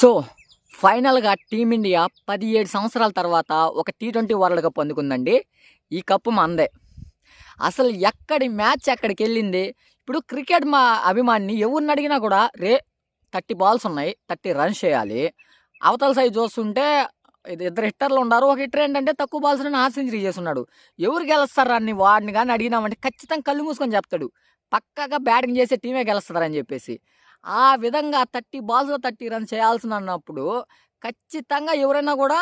So, ఫైనల్‌గా team India 17 సంవత్సరాల తర్వాత ఒక టీ20 వరల్డ్ కప్ అందుకుందండి. ఈ కప్పు మనదే. అసలు ఎక్కడి మ్యాచ్ ఎక్కడికెళ్ళింది. ఇప్పుడు క్రికెట్ అభిమానిని ఎవరినడిగినా కూడా 30 బాల్స్ ఉన్నాయి. 30 రన్స్ చేయాలి. అవతల సైడ్ చూస్తుంటే ఇద్దరు హిట్టర్లు ఉన్నారు. ఒక హిట్టర్ ఏంటంటే తక్కువ బాల్స్‌లోనే హాఫ్ సెంచరీ చేసున్నాడు. ఎవరు గెలుస్తారా వాడిని గాని అడిగినామంటే ఖచ్చితంగా కళ్ళు మూసుకొని చెప్తాడు. పక్కాగా బ్యాటింగ్ చేసే టీమే గెలుస్తదని చెప్పేసి. ఆ విధంగా 30 బాల్స్‌లో 30 రన్స్ చేయాల్సినప్పుడు ఖచ్చితంగా ఎవరైనా కూడా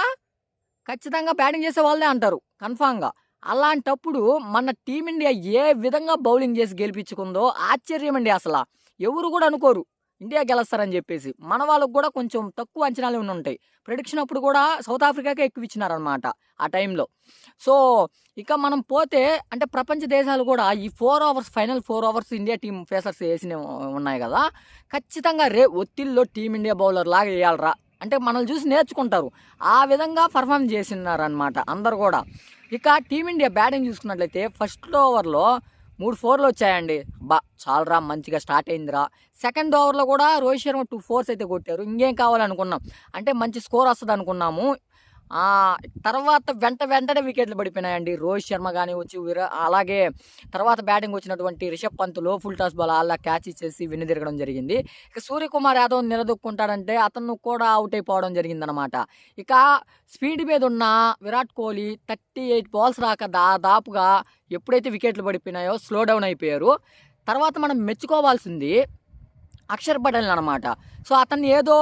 ఖచ్చితంగా బ్యాటింగ్ చేసే వాళ్ళే అంటారు కన్ఫామ్‌గా. అలాంటప్పుడు మన టీమిండియా ఏ విధంగా బౌలింగ్ చేసి గెలిపించుకుందో ఆశ్చర్యమండి అసల. ఎవరు కూడా అనుకోరు ఇండియా గెలుస్తారని చెప్పేసి. మన వాళ్ళకి కూడా కొంచెం తక్కువ అంచనాలే ఉండుంటాయి. ప్రెడిక్షన్ అప్పుడు కూడా సౌత్ ఆఫ్రికాకే ఎక్కువ ఇచ్చినారనమాట ఆ టైంలో. సో, ఇక మనం పోతే అంటే ప్రపంచ దేశాలు కూడా ఈ 4 overs final 4 overs India team pacers ఏసినవి ఉన్నాయి కదా! ఖచ్చితంగా ఒత్తిడిలో టీమిండియా బౌలర్‌లాగా ఎయాలిరా అంటే మనల్ని చూసి నేర్చుకుంటారు. ఆ విధంగా పెర్ఫార్మ్ చేసినారనమాట అందరూ కూడా. ఇక టీమిండియా బ్యాటింగ్ చూసుకున్నట్లయితే ఫస్ట్ ఓవర్‌లో 3 4లు వచ్చాయండి. చాలురా మంచిగా స్టార్ట్ అయిందిరా. సెకండ్ ఓవర్‌లో కూడా రోహిత్ శర్మ 2 4స్ అయితే కొట్టారు. ఇంకేం కావాలనుకున్నాం. అంటే మంచి స్కోర్ వస్తదనుకున్నాము. తర్వాత వెంటనే వికెట్లు పడిపోయినాయండి. రోహిత్ శర్మ గాని వచ్చి అలాగే తర్వాత బ్యాటింగ్ వచ్చినటువంటి రిషబ్ పంత్ లో ఫుల్ టాస్ బాల్ అలా క్యాచ్ ఇచ్చేసి వెనుదిరగడం జరిగింది. ఇక సూర్యకుమార్ యాదవ్ నిలదొక్కుంటాడంటే అతను కూడా అవుట్ అయిపోవడం జరిగిందనమాట. ఇక స్పీడ్ మీద ఉన్న విరాట్ కోహ్లీ 38 బాల్స్ రాక దాదాపుగా ఎప్పుడైతే వికెట్లు పడిపోయినాయో స్లో డౌన్ అయిపోయారు. తర్వాత మనం మెచ్చుకోవాల్సింది అక్షర్ పటేల్ అనమాట. సో, అతన్ని ఏదో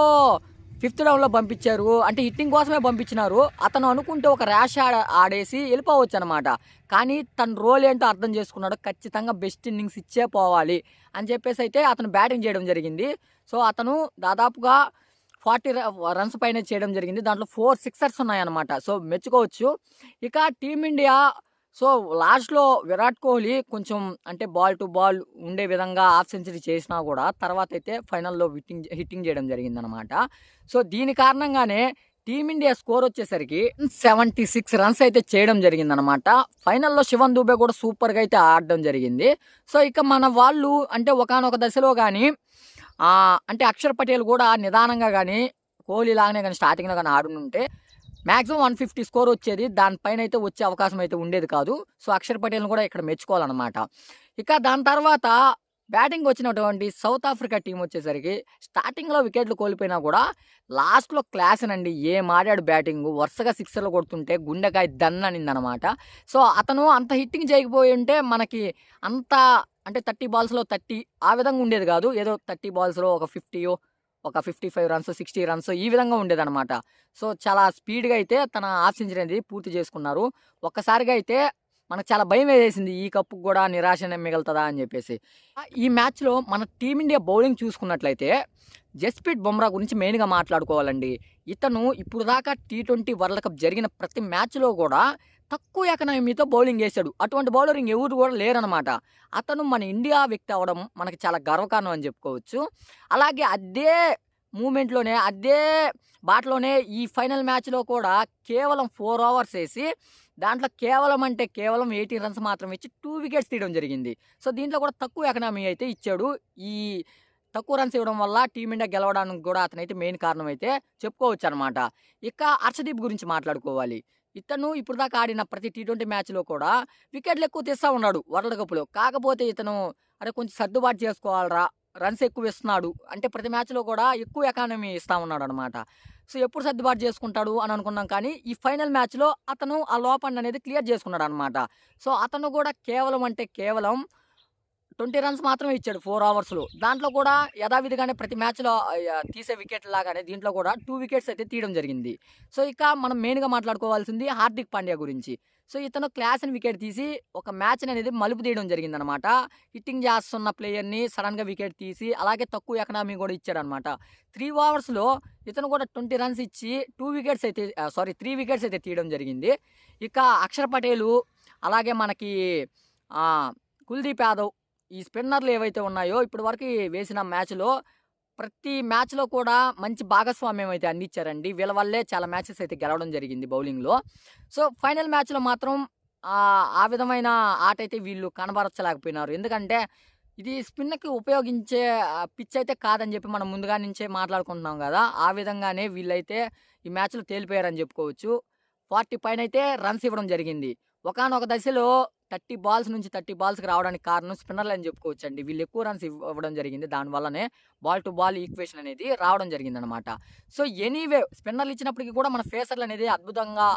5th డౌన్‌లో పంపించారు. అంటే హిట్టింగ్ కోసమే పంపించినారు. అతను అనుకుంటే ఒక ర్యాష్ ఆడేసి వెళ్ళిపోవచ్చు అనమాట. కానీ తన రోల్ ఏంటో అర్థం చేసుకున్నాడు. ఖచ్చితంగా బెస్ట్ ఇన్నింగ్స్ ఇచ్చే పోవాలి అని చెప్పేసి అయితే అతను బ్యాటింగ్ చేయడం జరిగింది. సో, అతను దాదాపుగా 40 రన్స్ పైన చేయడం జరిగింది. దాంట్లో 4 సిక్సర్స్ ఉన్నాయన్నమాట. సో, మెచ్చుకోవచ్చు. ఇక టీమిండియా సో, లాస్ట్‌లో విరాట్ కోహ్లీ కొంచెం అంటే బాల్ టు బాల్ ఉండే విధంగా హాఫ్ సెంచరీ చేసినా కూడా తర్వాతైతే ఫైనల్‌లో హిట్టింగ్ చేయడం జరిగిందనమాట. సో, దీని కారణంగానే టీమిండియా స్కోర్ వచ్చేసరికి 76 రన్స్ అయితే చేయడం జరిగిందనమాట. ఫైనల్‌లో శివన్ దూబే కూడా సూపర్‌గా అయితే ఆడడం జరిగింది. సో, ఇక మన వాళ్ళు అంటే ఒకానొక దశలో గాని అంటే అక్షర్ పటేల్ కూడా నిదానంగా గాని కోహ్లీ లాగానే గాని స్టార్టింగ్‌లో గాని ఆడుంటే మాక్సిమం 150 స్కోర్ వచ్చేది. దానిపైన అయితే వచ్చే అవకాశం అయితే ఉండేది కాదు. సో, అక్షర్ పటేల్‌ని కూడా ఇక్కడ మెచ్చుకోవాలన్నమాట. ఇక దాని తర్వాత బ్యాటింగ్ వచ్చినటువంటి సౌత్ ఆఫ్రికా టీం వచ్చేసరికి స్టార్టింగ్‌లో వికెట్లు కోల్పోయినా కూడా లాస్ట్‌లో క్లాసేనండి. ఏం ఆడాడు బ్యాటింగు. వరుసగా సిక్సర్లు కొడుతుంటే గుండెకాయ దన్ననిందనమాట. సో, అతను అంత హిట్టింగ్ చేయకపోయి ఉంటే మనకి అంత అంటే 30 బాల్స్‌లో 30 ఆ విధంగా ఉండేది కాదు. ఏదో 30 బాల్స్‌లో ఒక 50 ఒక 55 రన్స్, 60 రన్స్ ఈ విధంగా ఉండేదనమాట. సో, చాలా స్పీడ్‌గా అయితే తన హాఫ్ సెంచరీ అనేది పూర్తి చేసుకున్నారు. ఒక్కసారిగా అయితే మనకు చాలా భయం వేసేసింది. ఈ కప్పుకి కూడా నిరాశనే మిగులుతదా అని చెప్పేసి. ఈ మ్యాచ్‌లో మన టీమిండియా బౌలింగ్ చూసుకున్నట్లయితే జస్‌ప్రీత్ బుమ్రా గురించి మెయిన్‌గా మాట్లాడుకోవాలండి. ఇతను ఇప్పుడు దాకా టీ20 వరల్డ్ కప్ జరిగిన ప్రతి మ్యాచ్‌లో కూడా తక్కువ ఎకనామీతో బౌలింగ్ చేశాడు. అటువంటి బౌలర్ ఇంకెవరు కూడా లేరనమాట. అతను మన ఇండియా వ్యక్తి అవ్వడం మనకి చాలా గర్వకారణం అని చెప్పుకోవచ్చు. అలాగే అదే మూవ్‌మెంట్‌లోనే అదే బాటలోనే ఈ ఫైనల్ మ్యాచ్‌లో కూడా కేవలం 4 ఓవర్స్ ఏసి దాంట్లో కేవలం అంటే కేవలం 18 రన్స్ మాత్రమే ఇచ్చి 2 వికెట్స్ తీయడం జరిగింది. సో, దీంట్లో కూడా తక్కువ ఎకనామీ అయితే ఇచ్చాడు. ఈ తక్కువ రన్స్ ఇవ్వడం వల్ల టీమిండియా గెలవడానికి కూడా అతనైతే మెయిన్ కారణం అయితే చెప్పుకోవచ్చనమాట. ఇక హర్షదీప్ గురించి మాట్లాడుకోవాలి. ఇతను ఇప్పటిదాకా ఆడిన ప్రతి టీ20 మ్యాచ్‌లో కూడా వికెట్లు ఎక్కువ తీస్తా ఉన్నాడు వరల్డ్ కప్‌లో. కాకపోతే ఇతను అరే కొంచెం సర్దుబాటు చేసుకోవాలిరా, రన్స్ ఎక్కువ ఇస్తున్నాడు. అంటే ప్రతి మ్యాచ్‌లో కూడా ఎక్కువ ఎకానమీ ఇస్తా ఉన్నాడనమాట. సో, ఎప్పుడు సర్దుబాటు చేసుకుంటాడు అని అనుకున్నాం కానీ ఈ ఫైనల్ మ్యాచ్‌లో అతను ఆ లోపాన్ని అనేది క్లియర్ చేసుకున్నాడనమాట. సో, అతను కూడా కేవలం అంటే కేవలం 20 రన్స్ మాత్రమే ఇచ్చాడు 4 ఓవర్స్‌లో. దాంట్లో కూడా యథావిధిగానే ప్రతి మ్యాచ్‌లో తీసే వికెట్ల లాగానే దీంట్లో కూడా 2 వికెట్స్ అయితే తీయడం జరిగింది. సో, ఇక మనం మెయిన్‌గా మాట్లాడుకోవాల్సింది హార్దిక్ పాండ్యా గురించి. సో, ఇతను క్లాస్‌ని వికెట్ తీసి ఒక మ్యాచ్‌ని అనేది మలుపు తీయడం జరిగిందనమాట. హిట్టింగ్ చేస్తున్న ప్లేయర్‌ని సడెన్‌గా వికెట్ తీసి అలాగే తక్కువ ఎకనామీ కూడా ఇచ్చాడనమాట. 3 ఓవర్స్‌లో ఇతను కూడా 20 రన్స్ ఇచ్చి 2 వికెట్స్ అయితే 3 వికెట్స్ అయితే తీయడం జరిగింది. ఇక అక్షర్ పటేలు అలాగే మనకి కుల్దీప్ యాదవ్ ఈ స్పిన్నర్లు ఏవైతే ఉన్నాయో ఇప్పటివరకు వేసిన మ్యాచ్‌లో ప్రతి మ్యాచ్‌లో కూడా మంచి భాగస్వామ్యం అయితే అందించారండి. వీళ్ళ వల్లే చాలా మ్యాచెస్ అయితే గెలవడం జరిగింది బౌలింగ్‌లో. సో, ఫైనల్ మ్యాచ్‌లో మాత్రం ఆ విధమైన ఆట అయితే వీళ్ళు కనబరచలేకపోయినారు. ఎందుకంటే ఇది స్పిన్‌కి ఉపయోగించే పిచ్ అయితే కాదని చెప్పి మనం ముందుగా నుంచే మాట్లాడుకుంటున్నాం గదా! ఆ విధంగానే వీళ్ళైతే ఈ మ్యాచ్‌లో తేలిపోయారని చెప్పుకోవచ్చు. 40 పైనైతే రన్స్ ఇవ్వడం జరిగింది. ఒకానొక దశలో 30 బాల్స్ నుంచి 30 బాల్స్‌కి రావడానికి కారణం స్పిన్నర్‌లే అని చెప్పుకోవచ్చండి. వీళ్ళు ఎక్కువ రన్స్ ఇవ్వడం జరిగింది. దానివల్లనే బాల్ టు బాల్ ఈక్వేషన్ అనేది రావడం జరిగిందనమాట. సో, ఎనీవే స్పిన్నర్‌లు ఇచ్చినప్పటికి కూడా మన పేసర్‌లనేది అద్భుతంగా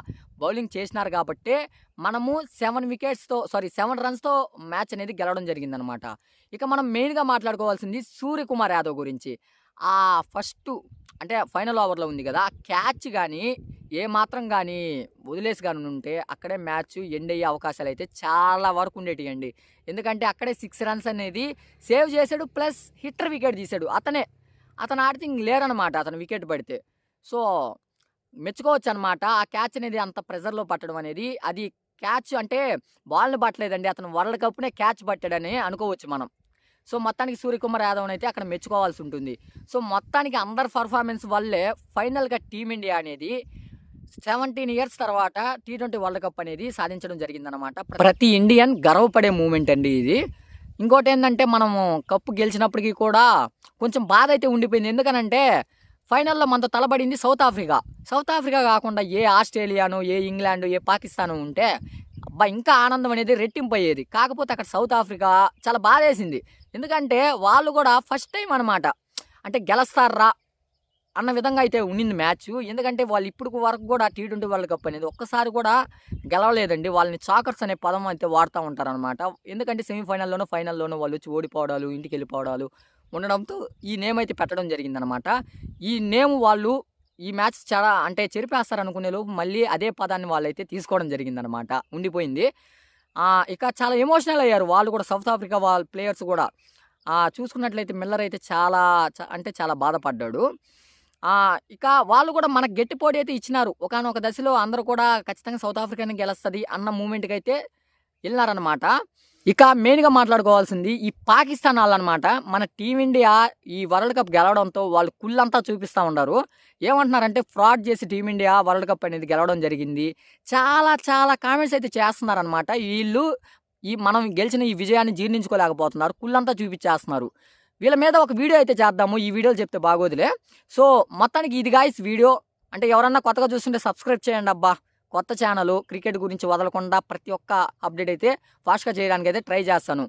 బౌలింగ్ చేసినారు కాబట్టే మనము 7 రన్స్‌తో మ్యాచ్ అనేది గెలవడం జరిగిందనమాట. ఇక మనం మెయిన్‌గా మాట్లాడుకోవాల్సింది సూర్యకుమార్ యాదవ్ గురించి. ఫస్టు అంటే ఫైనల్ ఓవర్‌లో ఉంది గదా! ఆ క్యాచ్ గాని, ఏ మాత్రం గాని వదిలేసి గాని ఉంటే అక్కడే మ్యాచ్ ఎండ్ అయ్యే అవకాశాలైతే చాలా వరకు ఉండేటియండి. ఎందుకంటే అక్కడే 6 రన్స్ అనేది సేవ్ చేసాడు. ప్లస్ హిట్టర్ వికెట్ తీసాడు. అతను ఆడితే ఇంక లేరనమాట అతను వికెట్ పడితే. సో, మెచ్చుకోవచ్చనమాట. ఆ క్యాచ్ అనేది అంత ప్రెజర్‌లో పట్టడం అనేది. అది క్యాచ్ అంటే బాల్‌ని పట్టలేదండి. అతను వరల్డ్ కప్‌నే క్యాచ్ పట్టాడని అనుకోవచ్చు మనం. సో, మొత్తానికి సూర్యకుమార్ యాదవ్‌నైతే అక్కడ మెచ్చుకోవాల్సుంటుంది. సో, మొత్తానికి అందరి పర్ఫార్మెన్స్ వల్లే ఫైనల్‌గా టీమిండియా అనేది 17 ఇయర్స్ తర్వాత టీ20 వరల్డ్ కప్ అనేది సాధించడం జరిగిందనమాట. ప్రతి ఇండియన్ గర్వపడే మూమెంట్ అండి ఇది. ఇంకోటేందంటే మనము కప్ గెలిచినప్పటికి కూడా కొంచెం బాధైతే ఉండిపోయింది. ఎందుకనంటే ఫైనల్‌లో మనతో తలపడింది సౌత్ ఆఫ్రికా. సౌత్ ఆఫ్రికా కాకుండా ఏ ఆస్ట్రేలియానో, ఏ ఇంగ్లాండ్, ఏ పాకిస్తానో ఉంటే అబ్బా! ఇంకా ఆనందం అనేది రెట్టింపయ్యేది. కాకపోతే అక్కడ సౌత్ ఆఫ్రికా చాలా బాధేసింది. ఎందుకంటే వాళ్ళు కూడా ఫస్ట్ టైమ్ అనమాట. అంటే గెలుస్తార్రా అన్న విధంగా అయితే ఉండింది మ్యాచు. ఎందుకంటే వాళ్ళు ఇప్పుడు వరకు కూడా టీ20 వరల్డ్ కప్ అనేది ఒక్కసారి కూడా గెలవలేదండి. వాళ్ళని చాకర్స్ అనే పదం అయితే వాడుతా ఉంటారనమాట. ఎందుకంటే సెమీఫైనల్‌లోనో, ఫైనల్‌లోనో వాళ్ళు వచ్చి ఓడిపోవడాలు, ఇంటికెళ్ళిపోవడాలు ఉండడంతో ఈ నేమ్ అయితే పెట్టడం జరిగిందనమాట. ఈ నేమ్ వాళ్ళు ఈ మ్యాచ్ చాలా అంటే చెరిపేస్తారనుకునే లోపు మళ్ళీ అదే పదాన్ని వాళ్ళైతే తీసుకోవడం జరిగిందనమాట. ఉండిపోయింది. ఇక చాలా ఎమోషనల్ అయ్యారు వాళ్ళు కూడా సౌత్ ఆఫ్రికా ప్లేయర్స్ కూడా. చూసుకున్నట్లయితే మిల్లర్ అయితే చాలా అంటే చాలా బాధపడ్డాడు. ఇక వాళ్ళు కూడా మనకు గట్టి పోటీ అయితే ఇచ్చినారు. ఒకానొక దశలో అందరూ కూడా ఖచ్చితంగా సౌత్ ఆఫ్రికానే గెలుస్తది అన్న మూమెంట్‌కైతే ఎళ్లారనమాట. ఇక మెయిన్‌గా మాట్లాడుకోవాల్సింది ఈ పాకిస్తాన్ ఆళ్ళనమాట. మన టీమిండియా ఈ వరల్డ్ కప్ గెలవడంతో వాళ్ళు కుళ్ళంతా చూపిస్తా ఉండారు. ఏమంటున్నారంటే ఫ్రాడ్ చేసి టీమిండియా వరల్డ్ కప్ అనేది గెలవడం జరిగింది. చాలా చాలా కామెంట్స్ అయితే చేస్తున్నారనమాట. ఈళ్ళు మనం గెలిచిన ఈ విజయాన్ని జీర్ణించుకోలేకపోతున్నారు. కుళ్ళంతా చూపిచ్చేస్తున్నారు. వీళ్ళ మీద ఒక వీడియో అయితే చేద్దాము. ఈ వీడియోలు చెప్తే బాగోదులే. సో, మొత్తానికి ఇది గాయ్స్ వీడియో. అంటే ఎవరన్నా కొత్తగా చూస్తుంటే సబ్స్క్రైబ్ చేయండబ్బా! కొత్త ఛానలు. క్రికెట్ గురించి వదలకుండా ప్రతి ఒక్క అప్డేట్ అయితే ఫాస్ట్‌గా చేయడానికైతే ట్రై చేస్తాను.